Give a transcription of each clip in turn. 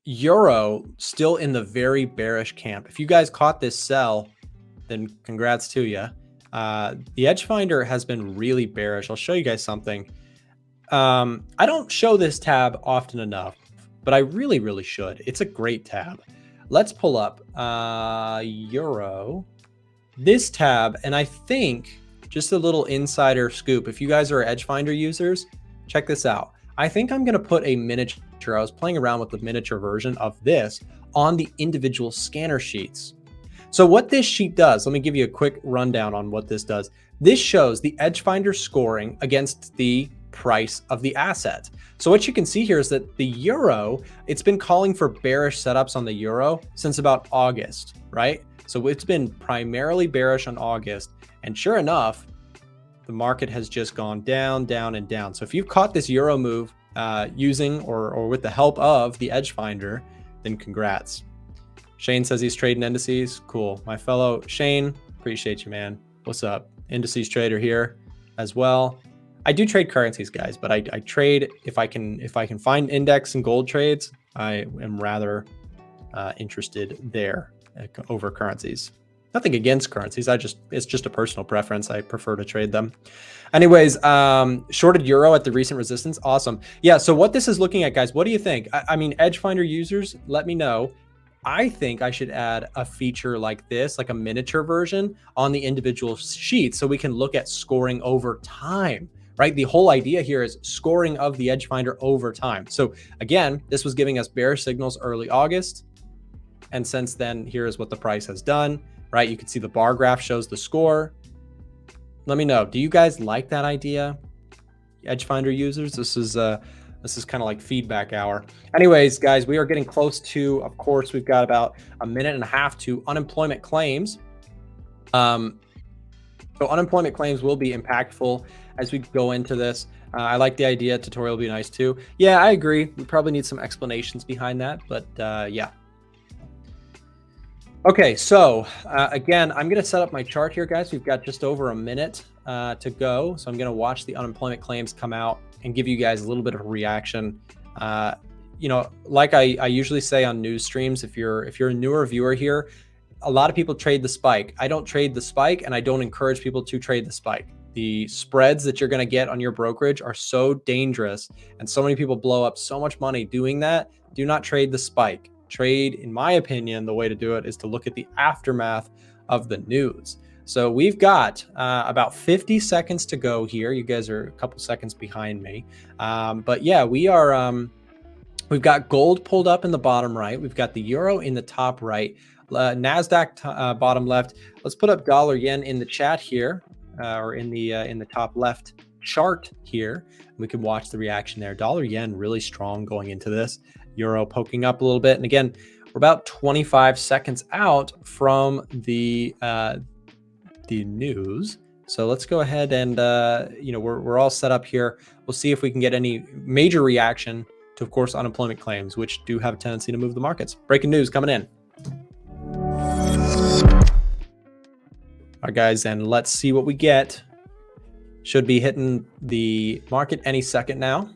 Euro still in the very bearish camp. If you guys caught this sell, then congrats to you. The Edge Finder has been really bearish. I'll show you guys something. I don't show this tab often enough, but I really should. It's a great tab. Let's pull up Euro, this tab, and I think just a little insider scoop. If you guys are Edge Finder users, check this out. I think I'm going to put a miniature. I was playing around with the miniature version of this on the individual scanner sheets. So what this sheet does, let me give you a quick rundown on what this does. This shows the Edge Finder scoring against the price of the asset. So what you can see here is that the euro, it's been calling for bearish setups on the euro since about August, right? So it's been primarily bearish on August. And sure enough, the market has just gone down, down, and down. So if you've caught this euro move using or with the help of the Edge Finder, then congrats. Shane says he's trading indices. Cool. My fellow Shane, appreciate you, man. What's up? Indices trader here as well. I do trade currencies, guys, but I trade if I can find index and gold trades. I am rather interested there over currencies. Nothing against currencies. It's just a personal preference. I prefer to trade them. Anyways, shorted euro at the recent resistance. Awesome. Yeah. So what this is looking at, guys, what do you think? I mean, Edge Finder users, let me know. I think I should add a feature like this, like a miniature version on the individual sheets so we can look at scoring over time, right? The whole idea here is scoring of the Edge Finder over time. So again, this was giving us bearish signals early August. And since then, here's what the price has done, right? You can see the bar graph shows the score. Let me know. Do you guys like that idea? Edge Finder users, this is kind of like feedback hour. Anyways, guys, we are getting close to, of course, we've got about a minute and a half to unemployment claims. So unemployment claims will be impactful as we go into this. I like the idea. Tutorial will be nice too. Yeah, I agree. We probably need some explanations behind that, but yeah. Okay, so again, I'm going to set up my chart here, guys. We've got just over a minute to go. So I'm going to watch the unemployment claims come out and give you guys a little bit of a reaction. You know, like I usually say on news streams, if you're a newer viewer here, a lot of people trade the spike. I don't trade the spike, and I don't encourage people to trade the spike. The spreads that you're going to get on your brokerage are so dangerous, and so many people blow up so much money doing that. Do not trade the spike. Trade, in my opinion, the way to do it is to look at the aftermath of the news. So we've got about 50 seconds to go here. You guys are a couple seconds behind me. But yeah, we are, we've got gold pulled up in the bottom right. We've got the euro in the top right, NASDAQ bottom left. Let's put up dollar yen in the chat here, or in the top left chart here. We can watch the reaction there. Dollar yen really strong going into this. Euro poking up a little bit. And again, we're about 25 seconds out from the news. So let's go ahead and, you know, we're all set up here. We'll see if we can get any major reaction to, of course, unemployment claims, which do have a tendency to move the markets. Breaking news coming in. All right, guys, and let's see what we get. Should be hitting the market any second now.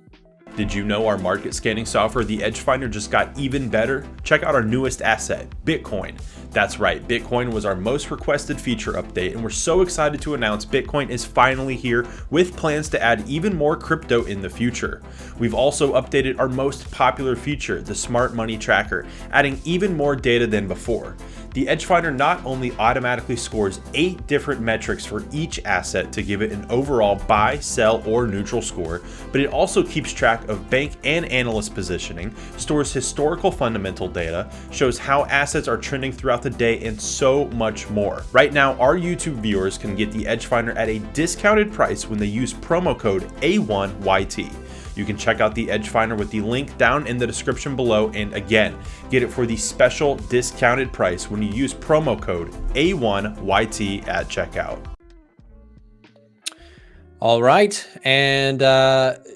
Did you know our market scanning software, the Edge Finder, just got even better? Check out our newest asset, Bitcoin. That's right, Bitcoin was our most requested feature update, and we're so excited to announce Bitcoin is finally here with plans to add even more crypto in the future. We've also updated our most popular feature, the Smart Money Tracker, adding even more data than before. The Edge Finder not only automatically scores 8 different metrics for each asset to give it an overall buy, sell, or neutral score, but it also keeps track of bank and analyst positioning, stores historical fundamental data, shows how assets are trending throughout the day, and so much more. Right now, our YouTube viewers can get the Edge Finder at a discounted price when they use promo code A1YT. You can check out the Edge Finder with the link down in the description below, and again, get it for the special discounted price when you use promo code A1YT at checkout. All right, and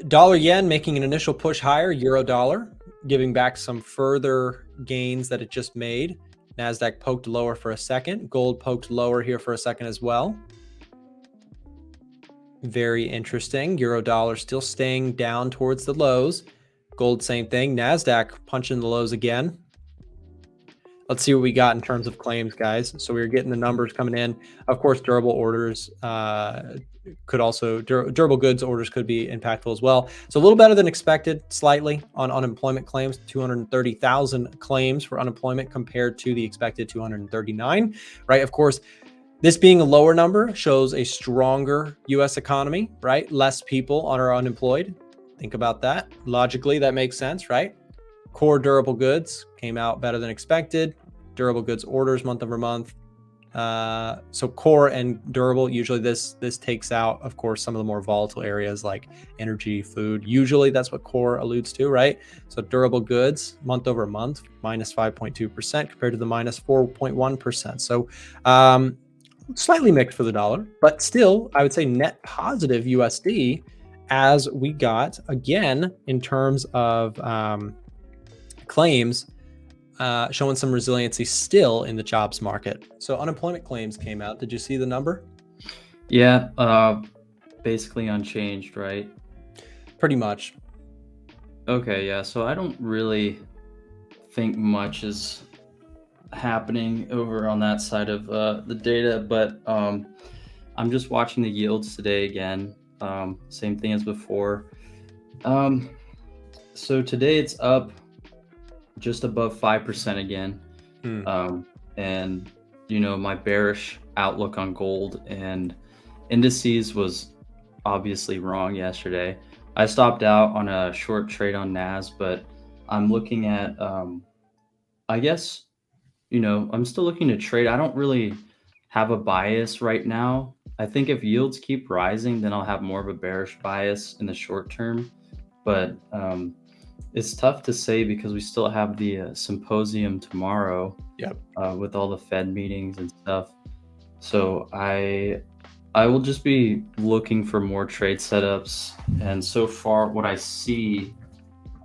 dollar yen making an initial push higher, euro dollar giving back some further gains that it just made. NASDAQ poked lower for a second, gold poked lower here for a second as well. Very interesting. Euro dollar still staying down towards the lows. Gold, same thing. NASDAQ punching the lows again. Let's see what we got in terms of claims, guys. So we're getting the numbers coming in. Of course, durable orders could also, durable goods orders could be impactful as well. So a little better than expected, slightly on unemployment claims. 230,000 claims for unemployment compared to the expected 239, right? Of course, this being a lower number shows a stronger US economy, right? Less people are unemployed. Think about that. Logically, that makes sense, right? Core durable goods came out better than expected. Durable goods orders month over month. So core and durable, usually this takes out, of course, some of the more volatile areas like energy, food. Usually that's what core alludes to, right? So durable goods month over month, minus 5.2% compared to the minus 4.1%. So slightly mixed for the dollar, but still, I would say net positive USD as we got, again, in terms of claims, showing some resiliency still in the jobs market. So unemployment claims came out. Did you see the number? Yeah, basically unchanged, right? Pretty much. Okay, yeah, so I don't really think much is happening over on that side of the data, but I'm just watching the yields today again. Same thing as before. So today it's up just above 5% again. And my bearish outlook on gold and indices was obviously wrong yesterday. I stopped out on a short trade on NAS, but I'm looking at I guess I'm still looking to trade. I don't really have a bias right now. I think if yields keep rising, then I'll have more of a bearish bias in the short term, but it's tough to say because we still have the symposium tomorrow. Yep. With all the Fed meetings and stuff. So I will just be looking for more trade setups. And so far, what I see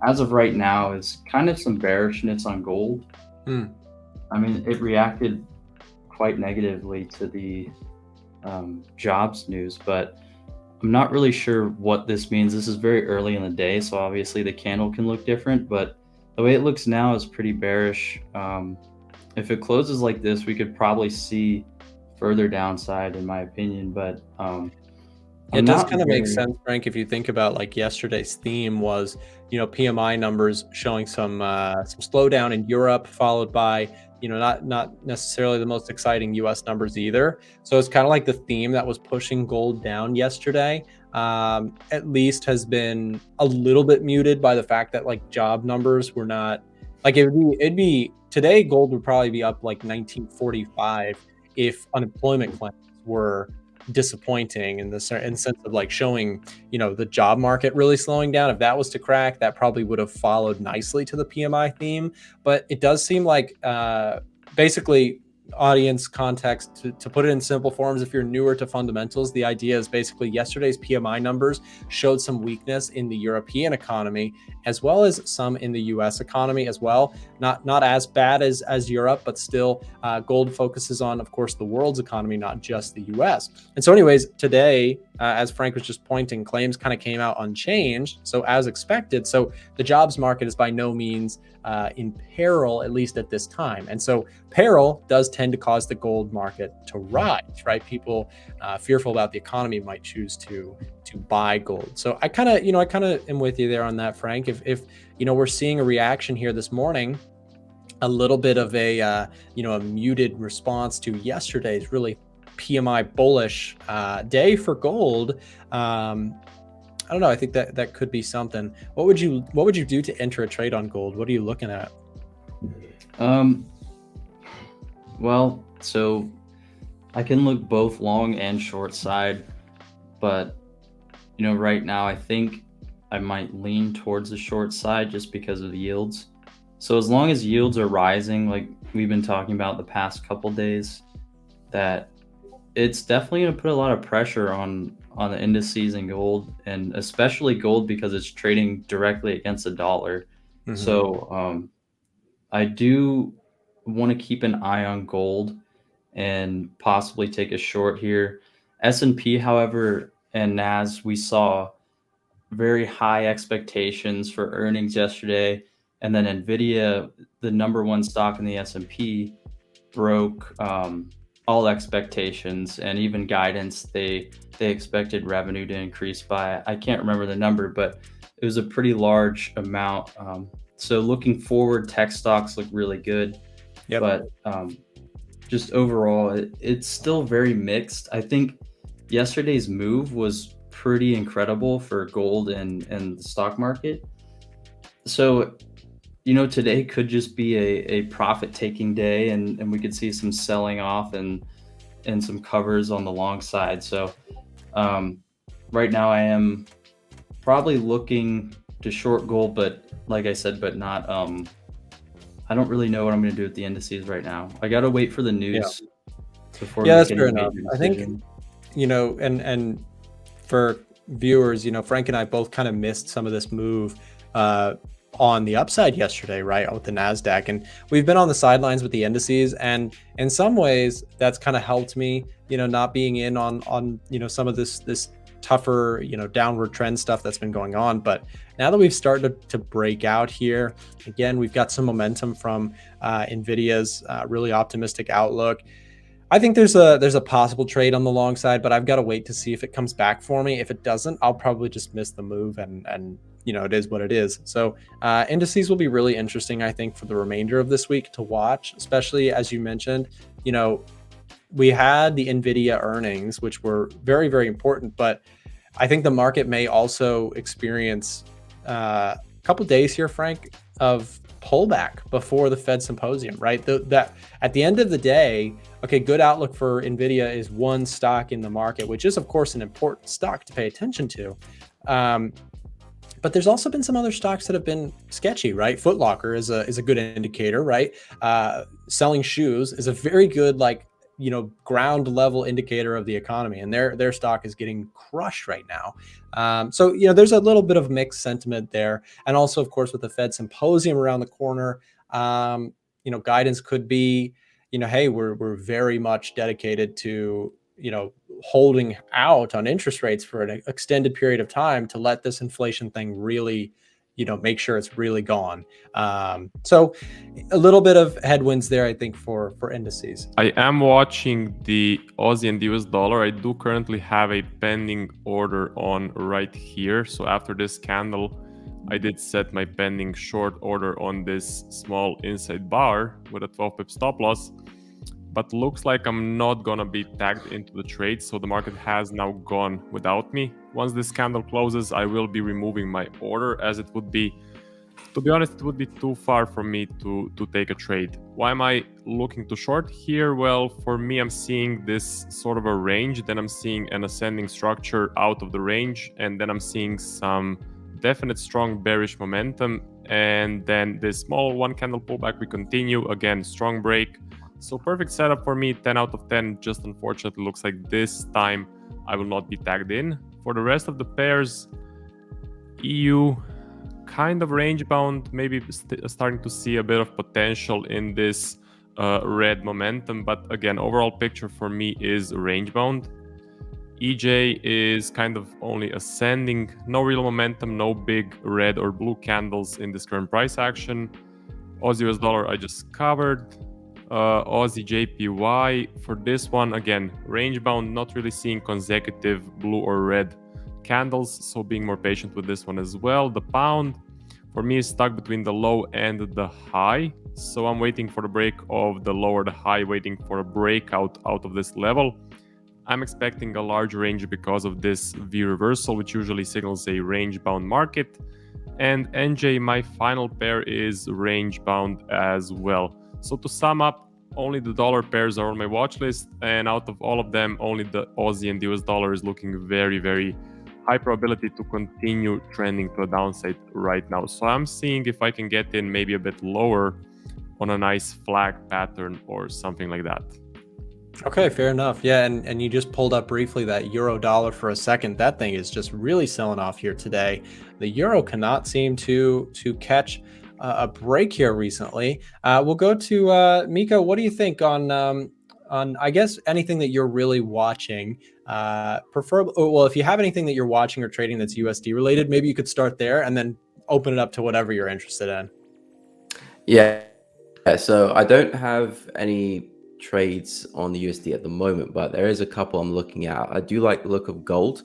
as of right now is kind of some bearishness on gold. I mean, it reacted quite negatively to the jobs news, but I'm not really sure what this means. This is very early in the day, so obviously the candle can look different, but the way it looks now is pretty bearish. If it closes like this, we could probably see further downside, in my opinion, but it does kind of make sense, Frank, if you think about like yesterday's theme was, PMI numbers showing some slowdown in Europe, followed by, not necessarily the most exciting US numbers either. So it's kind of like the theme that was pushing gold down yesterday, at least has been a little bit muted by the fact that like job numbers were not like it'd be today, gold would probably be up like 1945 if unemployment claims were disappointing in the sense of like showing, the job market really slowing down. If that was to crack, that probably would have followed nicely to the PMI theme. But it does seem like basically audience context to put it in simple forms. If you're newer to fundamentals, the idea is basically yesterday's PMI numbers showed some weakness in the European economy as well as some in the US economy as well. Not as bad as Europe, but still gold focuses on, of course, the world's economy, not just the US. And so anyways, today, as Frank was just pointing, claims kind of came out unchanged. So as expected, so the jobs market is by no means in peril, at least at this time. And so peril does tend to cause the gold market to rise, right? People fearful about the economy might choose to buy gold. So I kind of am with you there on that, Frank. If we're seeing a reaction here this morning, a little bit of a muted response to yesterday's really PMI bullish day for gold. I don't know. I think that could be something. What would you do to enter a trade on gold? What are you looking at? Well, so I can look both long and short side, but right now I think I might lean towards the short side just because of the yields. So as long as yields are rising, like we've been talking about the past couple days, that it's definitely going to put a lot of pressure on the indices and gold, and especially gold because it's trading directly against the dollar. Mm-hmm. So I do want to keep an eye on gold and possibly take a short here. S&P, however, and NAS, we saw very high expectations for earnings yesterday, and then Nvidia, the number one stock in the S&P, broke all expectations and even guidance. They expected revenue to increase by, I can't remember the number, but it was a pretty large amount. So looking forward, tech stocks look really good. Yep. But just overall, it's still very mixed. I think yesterday's move was pretty incredible for gold and the stock market. So, today could just be a profit taking day, and we could see some selling off and some covers on the long side. So right now I am probably looking to short gold, but like I said, but not I don't really know what I'm going to do with the indices right now. I got to wait for the news before that's making fair a enough. major I decision. think, and for viewers, Frank and I both kind of missed some of this move on the upside yesterday, right, with the NASDAQ. And we've been on the sidelines with the indices. And in some ways, that's kind of helped me, not being in on some of this tougher, downward trend stuff that's been going on. But now that we've started to break out here, again, we've got some momentum from NVIDIA's really optimistic outlook. I think there's a possible trade on the long side, but I've got to wait to see if it comes back for me. If it doesn't, I'll probably just miss the move, and it is what it is. So indices will be really interesting, I think, for the remainder of this week to watch, especially as you mentioned. We had the NVIDIA earnings, which were very, very important, but I think the market may also experience a couple days here, Frank, of pullback before the Fed symposium, right? That at the end of the day, okay, good outlook for NVIDIA is one stock in the market, which is of course an important stock to pay attention to. But there's also been some other stocks that have been sketchy, right? Foot Locker is a good indicator, right? Selling shoes is a very good, ground level indicator of the economy, and their stock is getting crushed right now. So there's a little bit of mixed sentiment there, and also of course with the Fed symposium around the corner, guidance could be, hey, we're very much dedicated to holding out on interest rates for an extended period of time to let this inflation thing really make sure it's really gone. So a little bit of headwinds there, I think, for indices. I am watching the Aussie and US dollar. I do currently have a pending order on right here. So after this candle, I did set my pending short order on this small inside bar with a 12 pip stop loss. But looks like I'm not gonna be tagged into the trade, so the market has now gone without me. Once this candle closes, I will be removing my order, as it would be, to be honest, it would be too far for me to take a trade. Why am I looking to short here? Well, for me, I'm seeing this sort of a range, then I'm seeing an ascending structure out of the range, and then I'm seeing some definite strong bearish momentum, and then this small one candle pullback, we continue, again, strong break. So perfect setup for me, 10 out of 10. Just unfortunately looks like this time I will not be tagged in. For the rest of the pairs, EU kind of range bound, maybe starting to see a bit of potential in this red momentum. But again, overall picture for me is range bound. EJ is kind of only ascending, no real momentum, no big red or blue candles in this current price action. Aussie US dollar I just covered. Aussie JPY, for this one, again, range bound, not really seeing consecutive blue or red candles, so being more patient with this one as well. The pound for me is stuck between the low and the high, so I'm waiting for the break of the low or the high, waiting for a breakout out of this level. I'm expecting a large range because of this V reversal, which usually signals a range bound market. And NJ, my final pair, is range bound as well. So to sum up, only the dollar pairs are on my watch list, and out of all of them, only the Aussie and US dollar is looking very, very high probability to continue trending to a downside right now. So I'm seeing if I can get in maybe a bit lower on a nice flag pattern or something like that. Okay, fair enough. Yeah, and you just pulled up briefly that euro dollar for a second. That thing is just really selling off here today. The euro cannot seem to catch a break here recently. We'll go to Miko. What do you think on on, I guess, anything that you're really watching. Well, if you have anything that you're watching or trading that's USD related, maybe you could start there and then open it up to whatever you're interested in. Yeah. So I don't have any trades on the USD at the moment, but there is a couple I'm looking at. I do like the look of gold.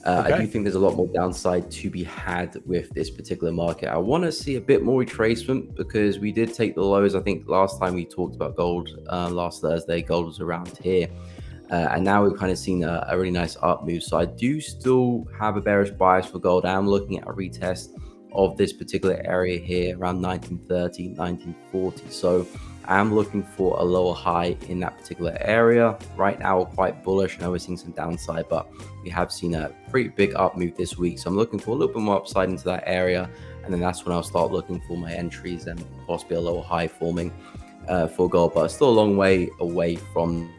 I do think there's a lot more downside to be had with this particular market. I want to see a bit more retracement because we did take the lows. I think last time we talked about gold, last Thursday, gold was around here. And now we've kind of seen a really nice up move. So I do still have a bearish bias for gold. I'm looking at a retest of this particular area here around 1930, 1940. So I'm looking for a lower high in that particular area. Right now, we're quite bullish. I know we're seeing some downside, but we have seen a pretty big up move this week. So I'm looking for a little bit more upside into that area. And then that's when I'll start looking for my entries and possibly a lower high forming for gold. But it's still a long way away from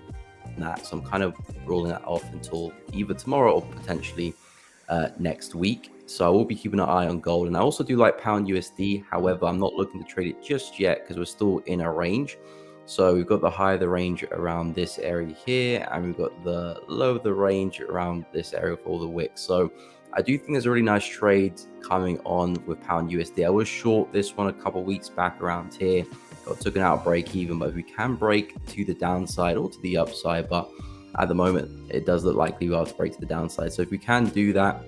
that. So I'm kind of ruling that off until either tomorrow or potentially next week. So I will be keeping an eye on gold. And I also do like pound USD. However, I'm not looking to trade it just yet because we're still in a range. So we've got the high of the range around this area here, and we've got the low of the range around this area for all the wicks. So I do think there's a really nice trade coming on with pound USD. I was short this one a couple weeks back around here. Took an out break even, but if we can break to the downside or to the upside, but at the moment it does look likely we'll have to break to the downside. So if we can do that,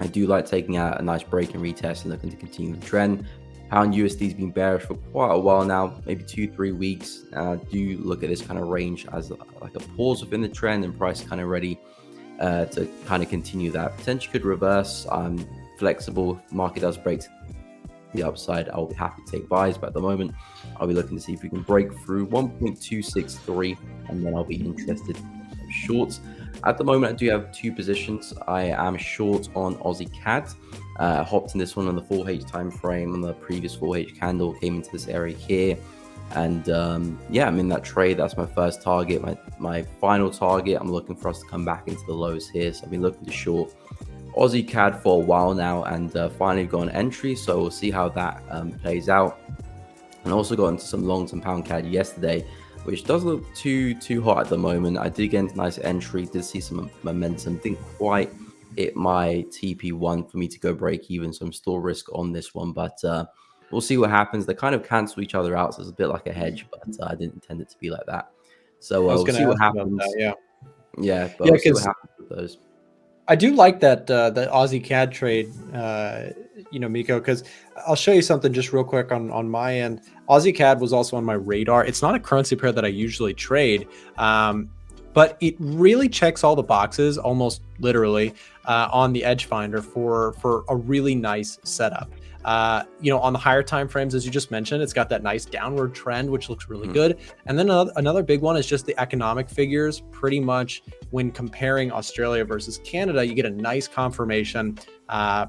I do like taking out a nice break and retest and looking to continue the trend. Pound USD has been bearish for quite a while now, maybe 2-3 weeks. I do look at this kind of range as like a pause within the trend, and price kind of ready to kind of continue that. Potentially could reverse. I'm flexible. If the market does break to the upside, I'll be happy to take buys, but at the moment I'll be looking to see if we can break through 1.263, and then I'll be interested in shorts. At the moment, I do have two positions. I am short on Aussie CAD. Hopped in this one on the 4H time frame. On the previous 4H candle, came into this area here, and yeah, I'm in that trade. That's my first target. My final target, I'm looking for us to come back into the lows here. So I've been looking to short Aussie CAD for a while now, and finally got an entry. So we'll see how that plays out. And also got into some longs and pound CAD yesterday, which does look too hot at the moment. I did get into a nice entry, did see some momentum, didn't quite hit my TP1 for me to go break even, so I'm still risk on this one, but we'll see what happens. They kind of cancel each other out, so it's a bit like a hedge, but I didn't intend it to be like that. So we'll see what happens. That, but we'll see what happens with those. I do like that the Aussie CAD trade, Miko, because I'll show you something just real quick on my end. Aussie CAD was also on my radar. It's not a currency pair that I usually trade, but it really checks all the boxes, almost literally, on the EDGEFINDER for a really nice setup. On the higher time frames, as you just mentioned, it's got that nice downward trend, which looks really good. And then another big one is just the economic figures. Pretty much when comparing Australia versus Canada, you get a nice confirmation.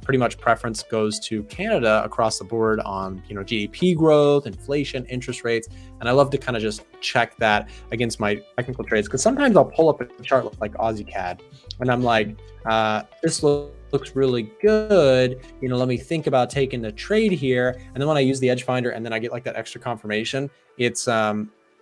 Pretty much preference goes to Canada across the board on GDP growth, inflation, interest rates. And I love to kind of just check that against my technical trades, because sometimes I'll pull up a chart like Aussie CAD and I'm like, this looks really good. Let me think about taking the trade here. And then when I use the EDGEFINDER and then I get like that extra confirmation,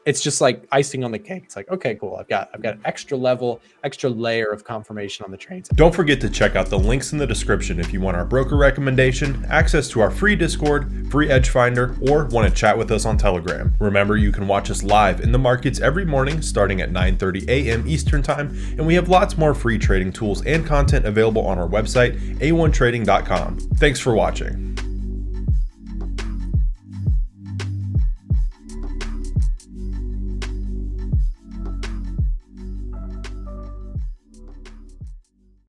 it's just like icing on the cake. It's like, okay, cool. I've got extra layer of confirmation on the trades. Don't forget to check out the links in the description if you want our broker recommendation, access to our free Discord, free EDGEFINDER, or want to chat with us on Telegram. Remember, you can watch us live in the markets every morning starting at 9:30 a.m. Eastern Time, and we have lots more free trading tools and content available on our website, a1trading.com. Thanks for watching.